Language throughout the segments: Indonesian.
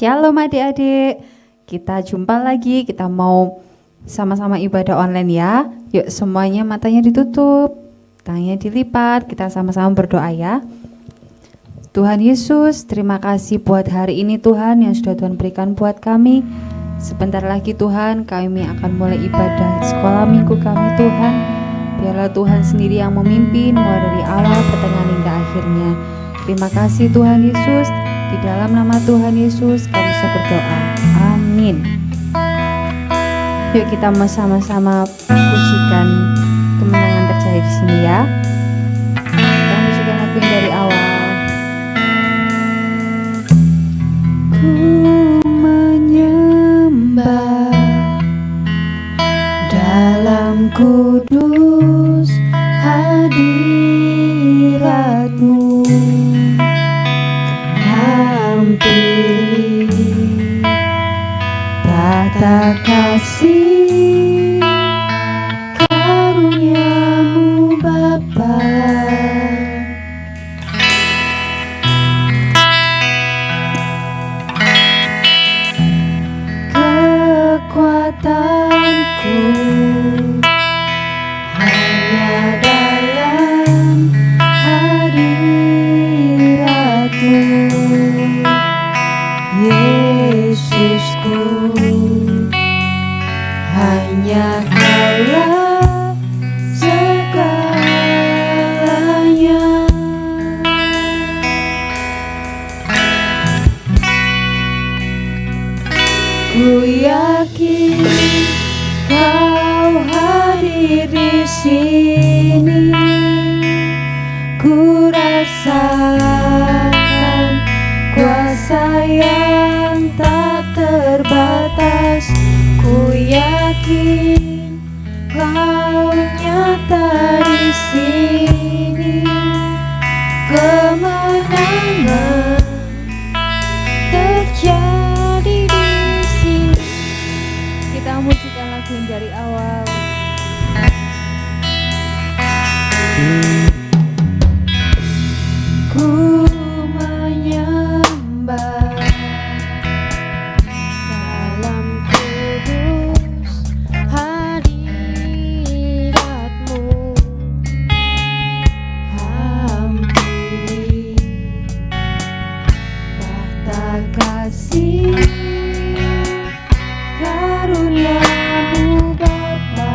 Shalom adik-adik, kita jumpa lagi, kita mau sama-sama ibadah online ya. Yuk semuanya matanya ditutup, tangannya dilipat, kita sama-sama berdoa ya. Tuhan Yesus, terima kasih buat hari ini Tuhan yang sudah Tuhan berikan buat kami. Sebentar lagi Tuhan, kami akan mulai ibadah sekolah minggu kami Tuhan. Biarlah Tuhan sendiri yang memimpin mulai dari awal, pertengahan hingga akhirnya. Terima kasih Tuhan Yesus. Di dalam nama Tuhan Yesus kami bisa berdoa. Amin. Yuk kita sama-sama pujikan kemenangan terjadi di sini ya. Kita pujikan lagu yang dari awal. Ku menyembah dalam kudus hadirat-Mu. Hampiri tata kasih karunia-Mu Bapa. Kekuatanku hanya dalam hadirat-Mu, Yesusku, hanya Kaulah segalanya. Ku yakin Kau hadir di sini, ku rasakan kuasa yang tak terbatas. Ku yakin Kau nyata di sini, kemenangan terjadi di sini. Kita musikkan lagu yang dari awal. Ku menyembah dalam kudus hadirat-Mu. Hampiri tahta kasih karunia-Mu Bapa.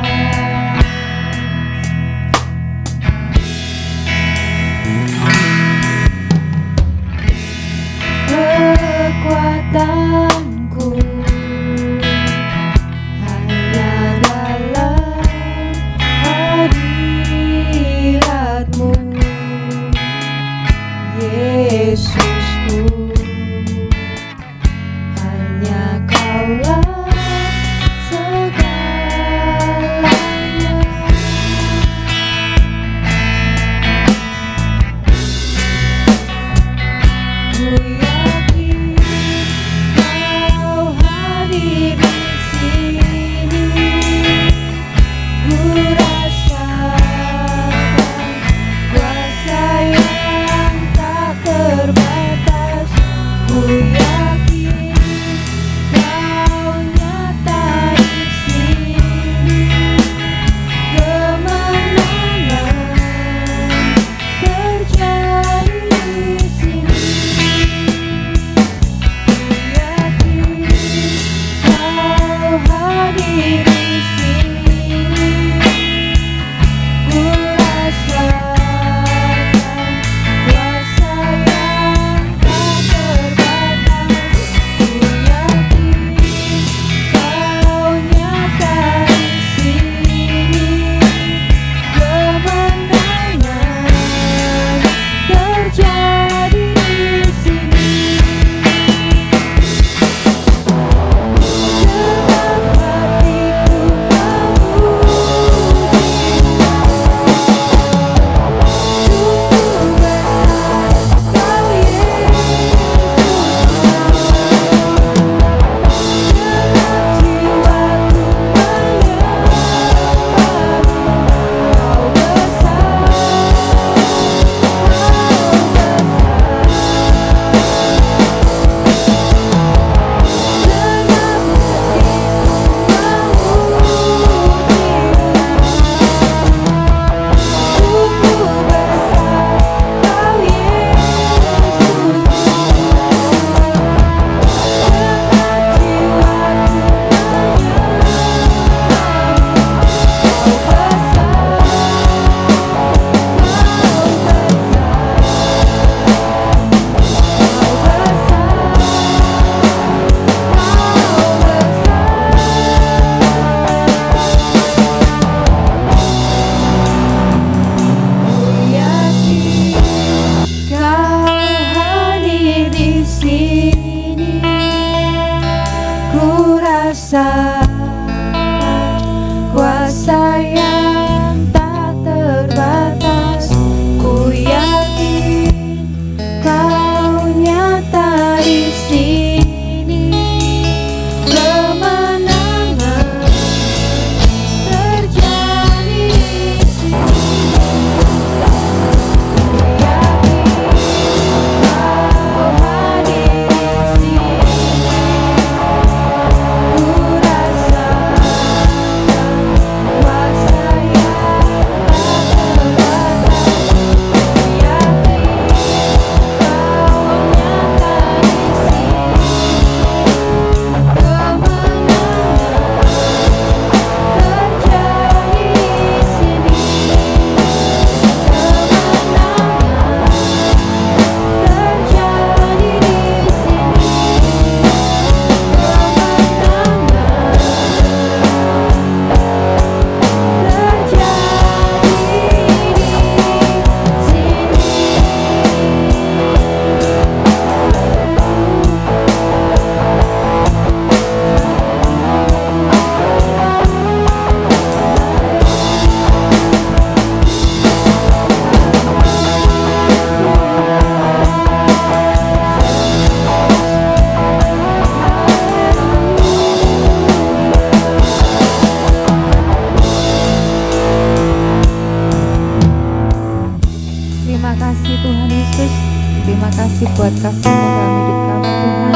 buat kasih-Mu dalam hidup kami Tuhan.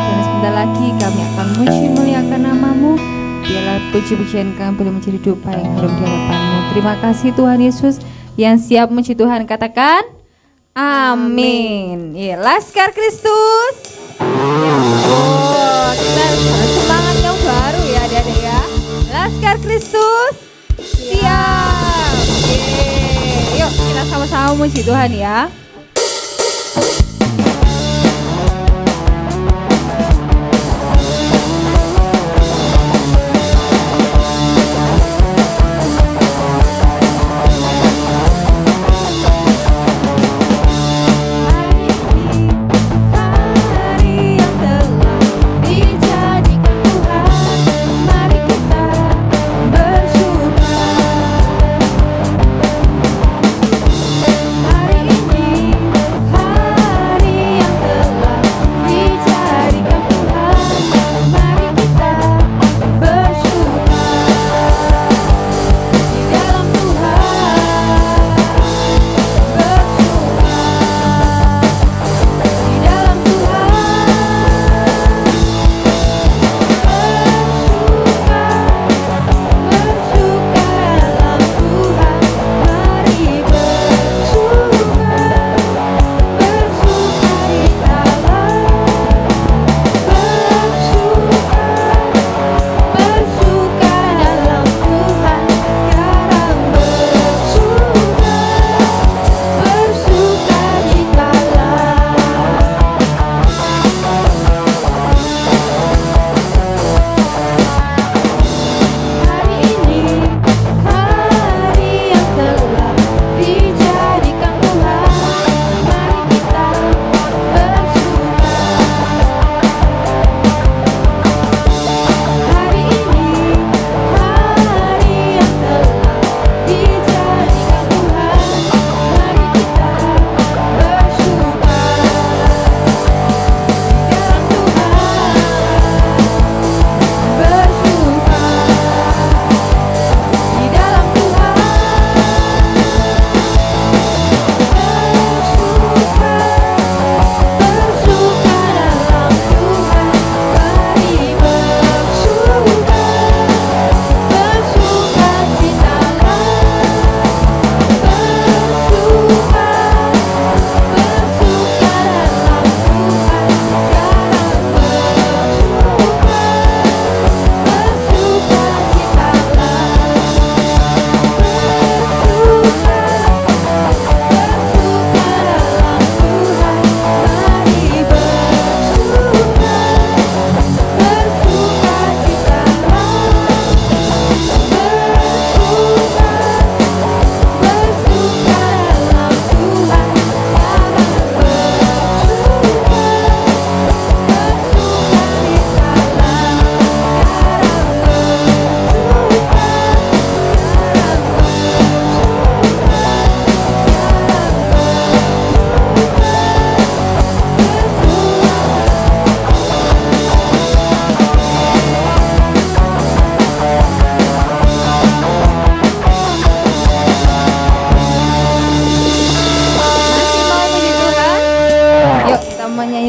Dan sebentar lagi kami akan memuji muliakan nama-Mu. Biarlah puji-pujian kami boleh menjadi dupa yang harum di hadapan-Mu. Terima kasih Tuhan Yesus. Yang siap memuji Tuhan katakan amin. Ya, Laskar Kristus. Oh, kita harus semangat yang baru ya adik-adik ya. Laskar Kristus siap. Yuk kita sama-sama memuji Tuhan ya.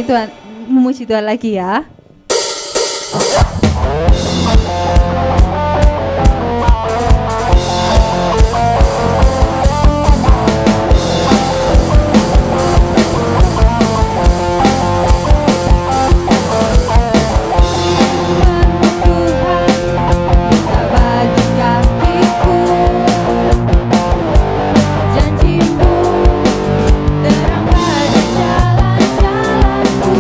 Tuhan, memuji Tuhan lagi ya. Terang pada jalan-jalanku.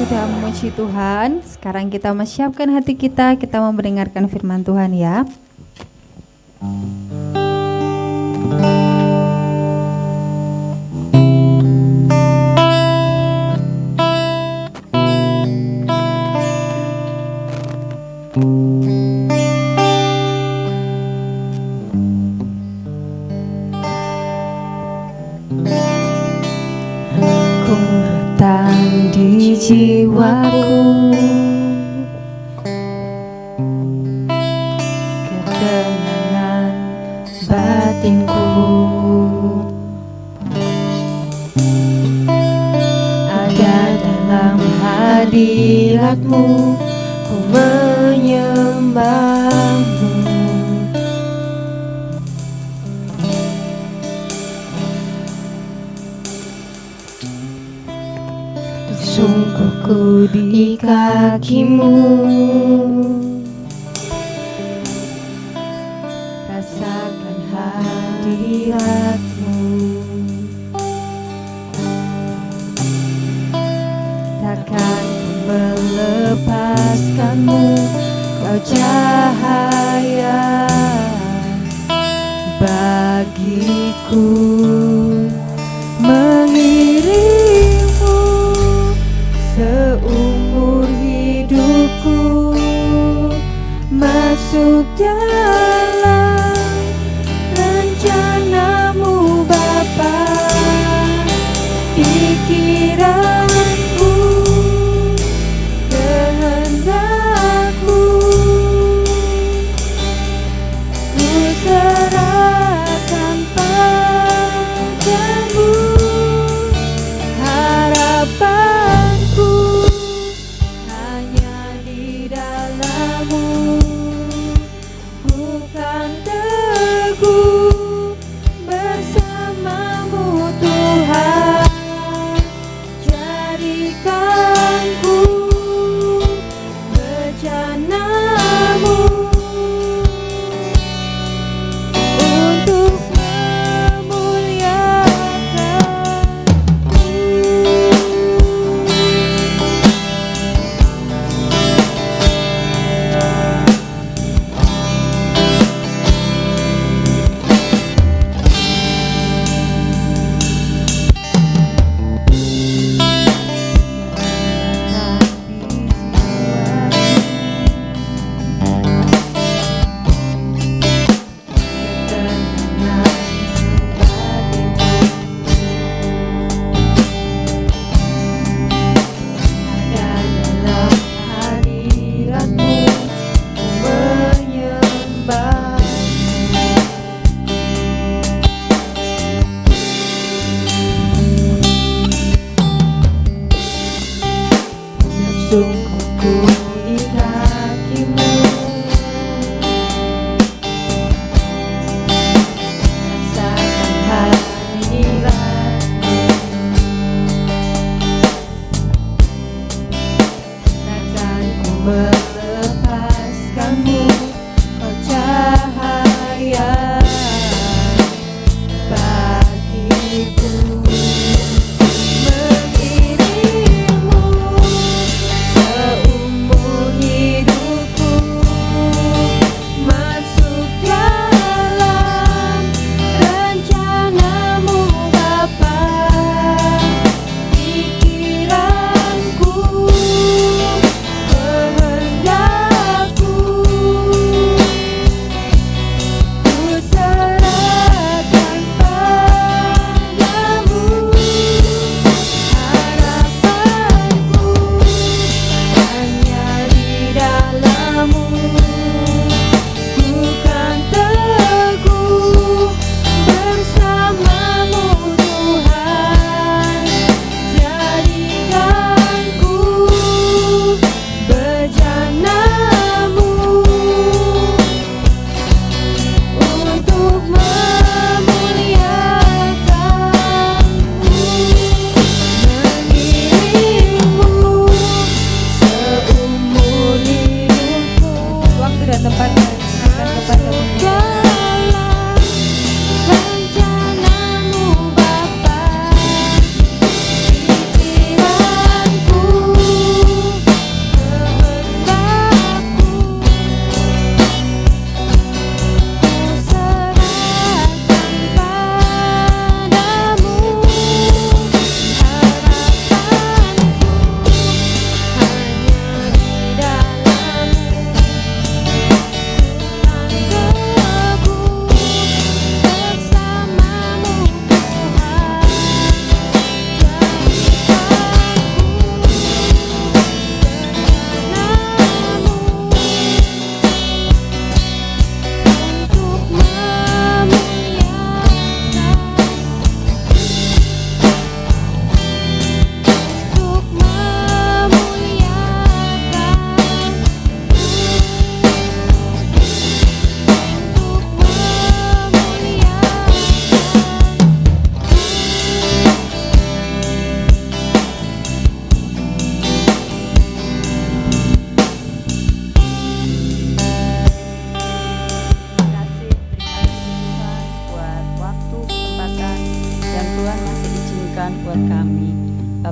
sudah memuji Tuhan, sekarang kita menyiapkan hati kita mau mendengarkan firman Tuhan ya. Di jiwaku ketenangan batinku, ada dalam hadirat-Mu, ku menyembah-Mu. Sungguhku di kaki-Mu, rasakan hadirat-Mu, takkan ku melepaskan-Mu, Kau cahaya bagiku, mengiringmu seumur hidupku, masuk dalam rencana-Mu Bapa. Pikiranku, kehendakku, ku serahkan padamu. Harapanku hanya di dalam-Mu, bukan teguh bersama-Mu Tuhan. Jadikanku bejana-Mu untuk sungguhku di kaki-Mu, rasakan hadirat-Mu, takkan ku melepaskan-Mu, Kau cahaya bagiku, mengiringmu seumur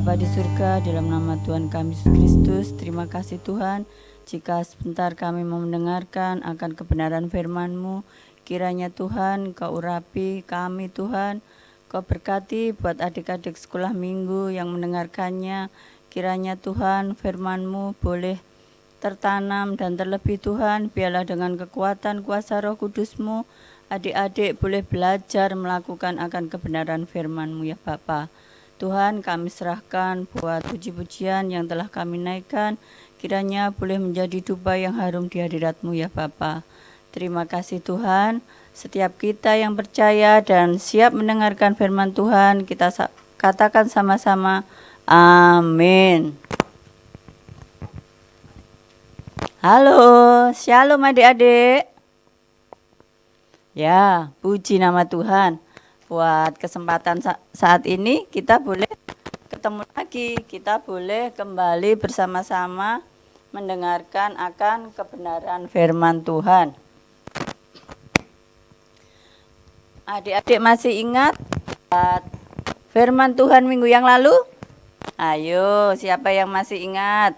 Bapa di surga, dalam nama Tuhan kami Yesus Kristus, terima kasih Tuhan, jika sebentar kami mau mendengarkan akan kebenaran firman-Mu, kiranya Tuhan Kau urapi kami Tuhan, Kau berkati buat adik-adik sekolah minggu yang mendengarkannya, kiranya Tuhan firman-Mu boleh tertanam dan terlebih Tuhan, biarlah dengan kekuatan kuasa Roh Kudus-Mu, adik-adik boleh belajar melakukan akan kebenaran firman-Mu ya Bapa. Tuhan, kami serahkan buat puji-pujian yang telah kami naikkan, kiranya boleh menjadi dupa yang harum di hadirat-Mu ya Bapa. Terima kasih Tuhan, setiap kita yang percaya dan siap mendengarkan firman Tuhan, kita katakan sama-sama, amin. Halo, shalom adik-adik. Ya, puji nama Tuhan. Buat kesempatan saat ini kita boleh ketemu lagi, kita boleh kembali bersama-sama mendengarkan akan kebenaran firman Tuhan. Adik-adik masih ingat firman Tuhan minggu yang lalu? Ayo, siapa yang masih ingat?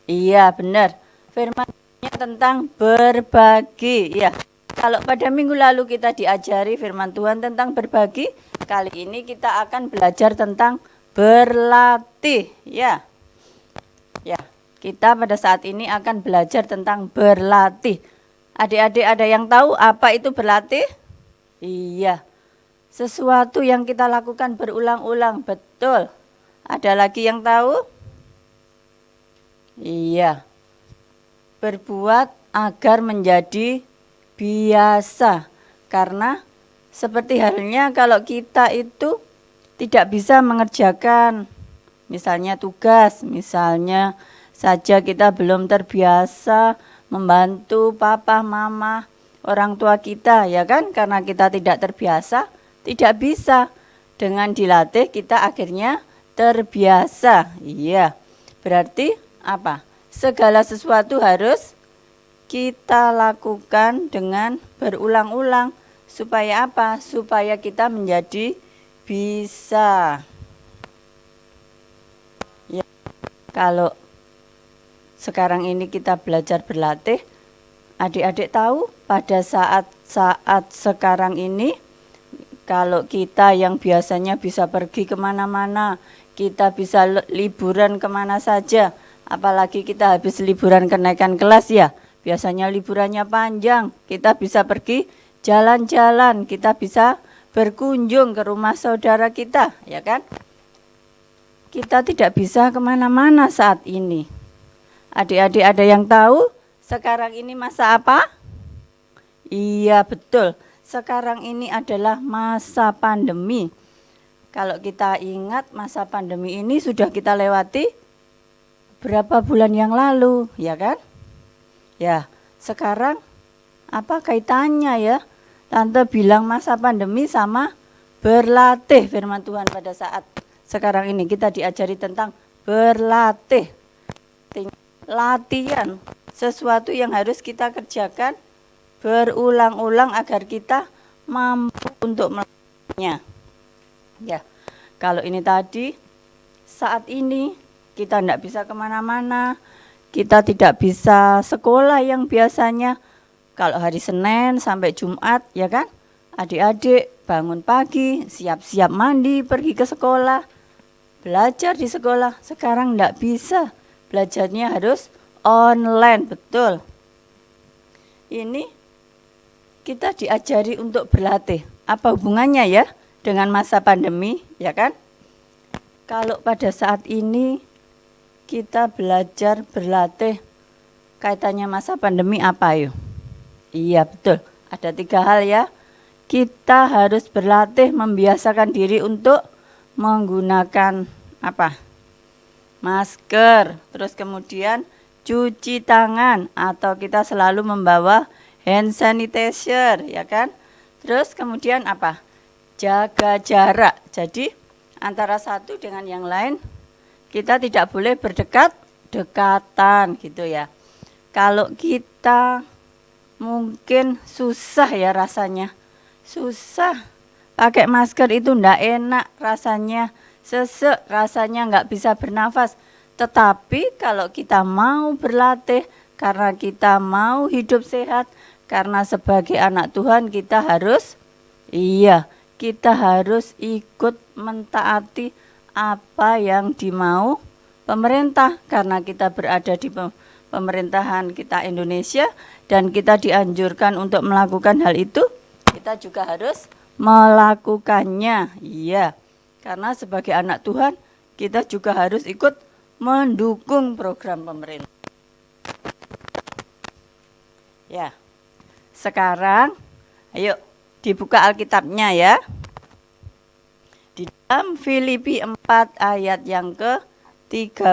Iya, benar. Firman-nya tentang berbagi, ya. Kalau pada minggu lalu kita diajari firman Tuhan tentang berbagi, kali ini kita akan belajar tentang berlatih, ya. Ya, kita pada saat ini akan belajar tentang berlatih. Adik-adik ada yang tahu apa itu berlatih? Iya, sesuatu yang kita lakukan berulang-ulang, betul. Ada lagi yang tahu? Iya, berbuat agar menjadi biasa, karena seperti halnya kalau kita itu tidak bisa mengerjakan misalnya tugas, misalnya saja kita belum terbiasa membantu papa, mama, orang tua kita, ya kan, karena kita tidak terbiasa, tidak bisa. Dengan dilatih kita akhirnya terbiasa. Iya, berarti apa? Segala sesuatu harus kita lakukan dengan berulang-ulang. Supaya apa? Supaya kita menjadi bisa. Ya, kalau sekarang ini kita belajar berlatih, adik-adik tahu pada saat-saat sekarang ini, kalau kita yang biasanya bisa pergi kemana-mana, kita bisa liburan kemana saja, apalagi kita habis liburan kenaikan kelas ya, biasanya liburannya panjang, kita bisa pergi jalan-jalan, kita bisa berkunjung ke rumah saudara kita, ya kan? Kita tidak bisa kemana-mana saat ini. Adik-adik ada yang tahu sekarang ini masa apa? Iya betul, sekarang ini adalah masa pandemi. Kalau kita ingat masa pandemi ini sudah kita lewati berapa bulan yang lalu, ya kan? Ya, sekarang apa kaitannya ya? Tante bilang masa pandemi sama berlatih firman Tuhan pada saat sekarang ini. Kita diajari tentang berlatih. Latihan, sesuatu yang harus kita kerjakan berulang-ulang agar kita mampu untuk melakukannya. Ya, kalau ini tadi, saat ini kita tidak bisa kemana-mana, kita tidak bisa sekolah yang biasanya kalau hari Senin sampai Jumat, ya kan? Adik-adik bangun pagi, siap-siap mandi, pergi ke sekolah, belajar di sekolah. Sekarang tidak bisa, belajarnya harus online, betul. Ini kita diajari untuk berlatih. Apa hubungannya ya dengan masa pandemi, ya kan? Kalau pada saat ini kita belajar berlatih, kaitannya masa pandemi apa yuk? Iya betul, ada 3 hal ya. Kita harus berlatih membiasakan diri untuk menggunakan apa? Masker, terus kemudian cuci tangan, atau kita selalu membawa hand sanitizer, ya kan? Terus kemudian apa? Jaga jarak. Jadi antara satu dengan yang lain kita tidak boleh berdekat-dekatan gitu ya. Kalau kita mungkin susah ya rasanya. Susah. Pakai masker itu enggak enak rasanya. sesek, rasanya nggak bisa bernafas. Tetapi kalau kita mau berlatih, karena kita mau hidup sehat, karena sebagai anak Tuhan kita harus, kita harus ikut mentaati apa yang dimau pemerintah. Karena kita berada di pemerintahan kita Indonesia dan kita dianjurkan untuk melakukan hal itu, kita juga harus melakukannya. Karena sebagai anak Tuhan kita juga harus ikut mendukung program pemerintah. Sekarang ayo dibuka Alkitabnya ya. Di dalam Filipi 4 ayat yang ke-13.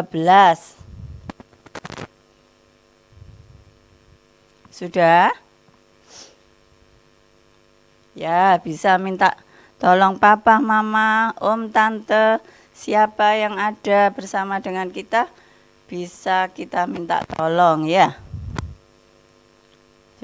Sudah? Ya, bisa minta tolong papa, mama, om, tante, siapa yang ada bersama dengan kita, bisa kita minta tolong ya.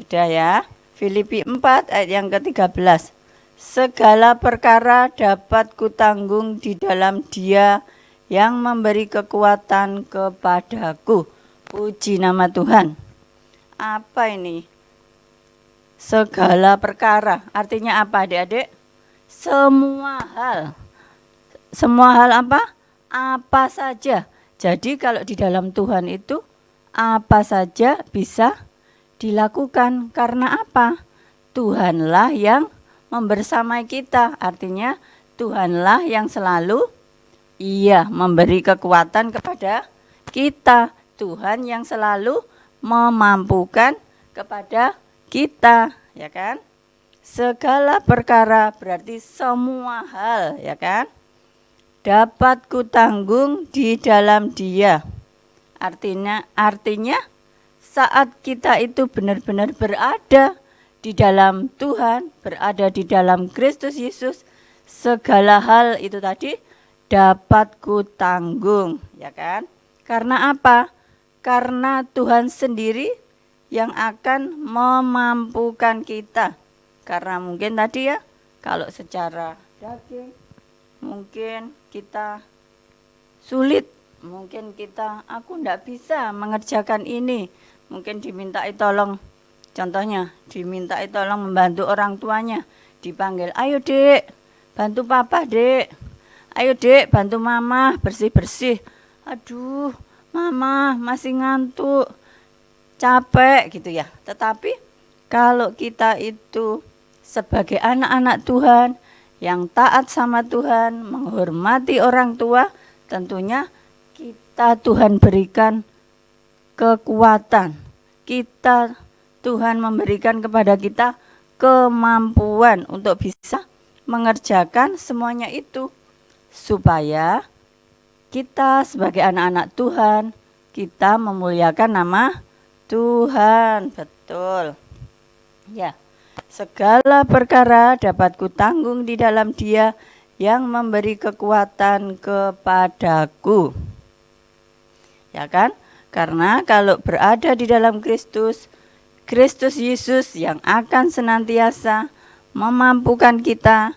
Sudah ya? Filipi 4 ayat yang ke-13. Segala perkara dapat kutanggung di dalam Dia yang memberi kekuatan kepadaku. Puji nama Tuhan. Apa ini? Segala perkara. Artinya apa adik-adik? Semua hal. Semua hal apa? Apa saja. Jadi kalau di dalam Tuhan itu apa saja bisa dilakukan. Karena apa? Tuhanlah yang membersamai kita. Artinya Tuhanlah yang selalu memberi kekuatan kepada kita. Tuhan yang selalu memampukan kepada kita, ya kan? Segala perkara berarti semua hal, ya kan? Dapat kutanggung di dalam Dia. Artinya saat kita itu benar-benar berada di dalam Tuhan, berada di dalam Kristus Yesus, segala hal itu tadi dapat kutanggung, ya kan? Karena apa? Karena Tuhan sendiri yang akan memampukan kita. Karena mungkin tadi ya, kalau secara daging mungkin kita sulit, mungkin aku enggak bisa mengerjakan ini. Mungkin dimintai tolong, contohnya dimintai tolong membantu orang tuanya, dipanggil, ayo dek, bantu papa dek, ayo dek, bantu mama bersih-bersih. Aduh, mama masih ngantuk, capek gitu ya. Tetapi kalau kita itu sebagai anak-anak Tuhan yang taat sama Tuhan, menghormati orang tua, tentunya kita Tuhan berikan kekuatan. Tuhan memberikan kepada kita kemampuan untuk bisa mengerjakan semuanya itu. Supaya kita sebagai anak-anak Tuhan, kita memuliakan nama Tuhan. Betul. Ya. Segala perkara dapat kutanggung di dalam Dia yang memberi kekuatan kepadaku. Ya kan? Karena kalau berada di dalam Kristus Yesus yang akan senantiasa memampukan kita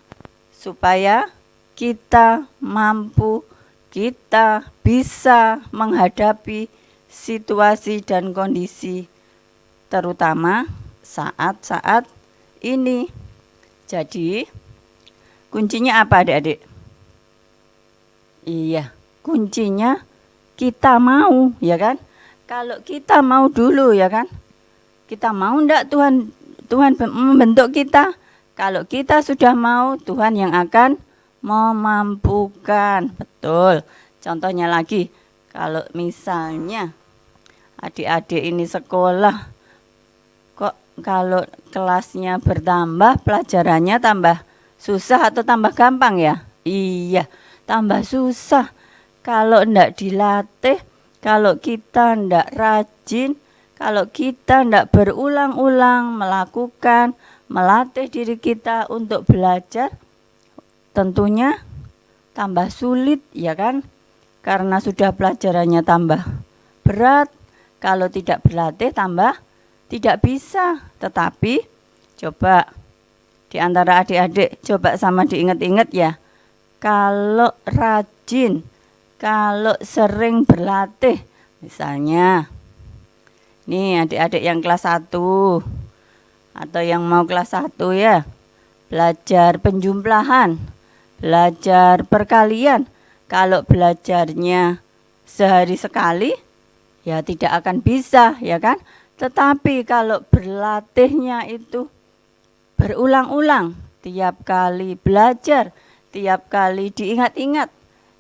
supaya kita mampu, kita bisa menghadapi situasi dan kondisi terutama saat-saat ini. Jadi kuncinya apa adik-adik? Kuncinya kita mau, ya kan? Kalau kita mau dulu, ya kan? Kita mau enggak Tuhan membentuk kita? Kalau kita sudah mau, Tuhan yang akan memampukan. Betul. Contohnya lagi, kalau misalnya adik-adik ini sekolah, kok kalau kelasnya bertambah, pelajarannya tambah susah atau tambah gampang ya? Iya, tambah susah. Kalau enggak dilatih, kalau kita enggak rajin, kalau kita enggak berulang-ulang melatih diri kita untuk belajar, tentunya tambah sulit, ya kan? Karena sudah pelajarannya tambah berat, kalau tidak berlatih tambah tidak bisa. Tetapi coba di antara adik-adik, coba sama diingat-ingat ya, kalau rajin rajin, kalau sering berlatih, misalnya nih adik-adik yang kelas 1 atau yang mau kelas 1 ya, belajar penjumlahan, belajar perkalian. Kalau belajarnya sehari sekali, ya tidak akan bisa, ya kan? Tetapi kalau berlatihnya itu berulang-ulang, tiap kali belajar, tiap kali diingat-ingat,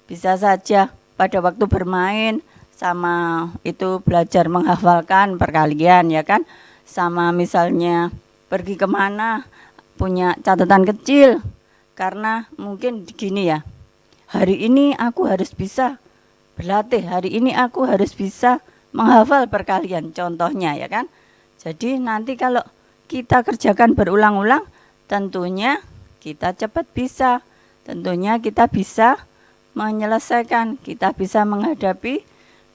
bisa saja pada waktu bermain sama itu belajar menghafalkan perkalian, ya kan? Sama misalnya pergi kemana, punya catatan kecil, karena mungkin gini ya, hari ini aku harus bisa berlatih, hari ini aku harus bisa menghafal perkalian, contohnya ya kan. Jadi nanti kalau kita kerjakan berulang-ulang, tentunya kita cepat bisa, tentunya kita bisa menyelesaikan, kita bisa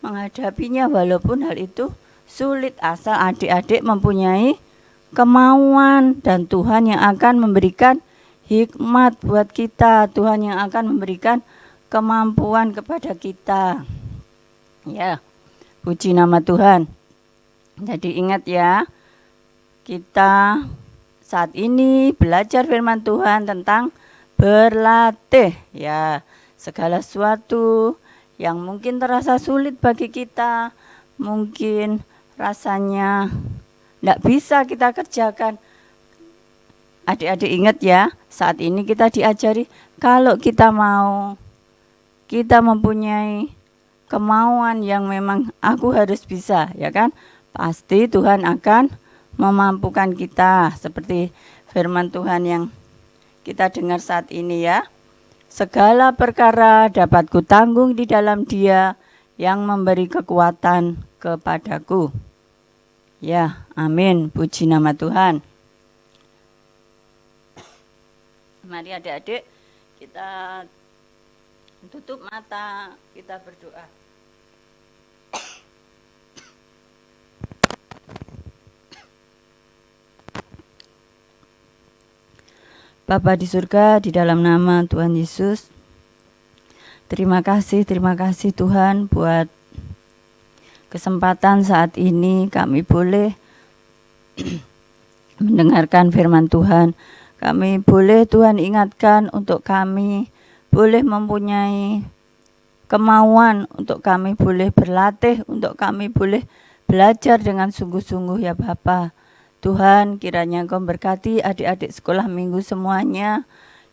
menghadapinya walaupun hal itu sulit, asal adik-adik mempunyai kemauan, dan Tuhan yang akan memberikan hikmat buat kita, Tuhan yang akan memberikan kemampuan kepada kita. Ya, puji nama Tuhan. Jadi ingat ya, kita saat ini belajar firman Tuhan tentang berlatih. Ya, segala sesuatu yang mungkin terasa sulit bagi kita, mungkin rasanya tidak bisa kita kerjakan. Adik-adik ingat ya, saat ini kita diajari kalau kita mau, kita mempunyai kemauan yang memang aku harus bisa, ya kan? Pasti Tuhan akan memampukan kita, seperti firman Tuhan yang kita dengar saat ini ya. Segala perkara dapat kutanggung di dalam Dia yang memberi kekuatan kepadaku. Ya, amin. Puji nama Tuhan. Mari adik-adik kita tutup mata, kita berdoa. Bapa di surga, di dalam nama Tuhan Yesus, terima kasih Tuhan buat kesempatan saat ini kami boleh mendengarkan firman Tuhan. Kami boleh Tuhan ingatkan untuk kami boleh mempunyai kemauan, untuk kami boleh berlatih, untuk kami boleh belajar dengan sungguh-sungguh ya Bapa. Tuhan, kiranya Engkau berkati adik-adik sekolah minggu semuanya.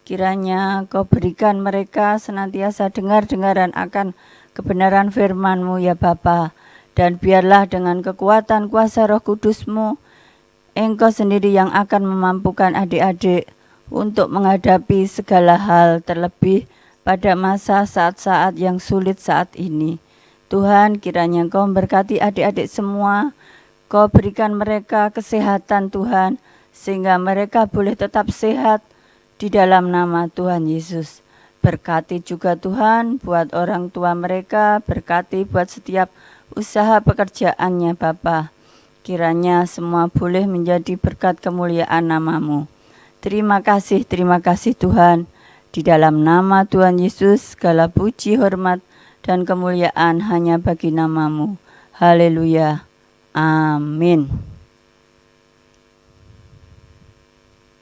Kiranya Engkau berikan mereka senantiasa dengar-dengaran akan kebenaran firman-Mu ya Bapa. Dan biarlah dengan kekuatan kuasa Roh Kudus-Mu, Engkau sendiri yang akan memampukan adik-adik untuk menghadapi segala hal, terlebih pada masa saat-saat yang sulit saat ini. Tuhan, kiranya Engkau memberkati adik-adik semua. Kau berikan mereka kesehatan Tuhan, sehingga mereka boleh tetap sehat di dalam nama Tuhan Yesus. Berkati juga Tuhan buat orang tua mereka, berkati buat setiap usaha pekerjaannya Bapa. Kiranya semua boleh menjadi berkat kemuliaan nama-Mu. Terima kasih Tuhan. Di dalam nama Tuhan Yesus, segala puji, hormat, dan kemuliaan hanya bagi nama-Mu. Haleluya. Amin.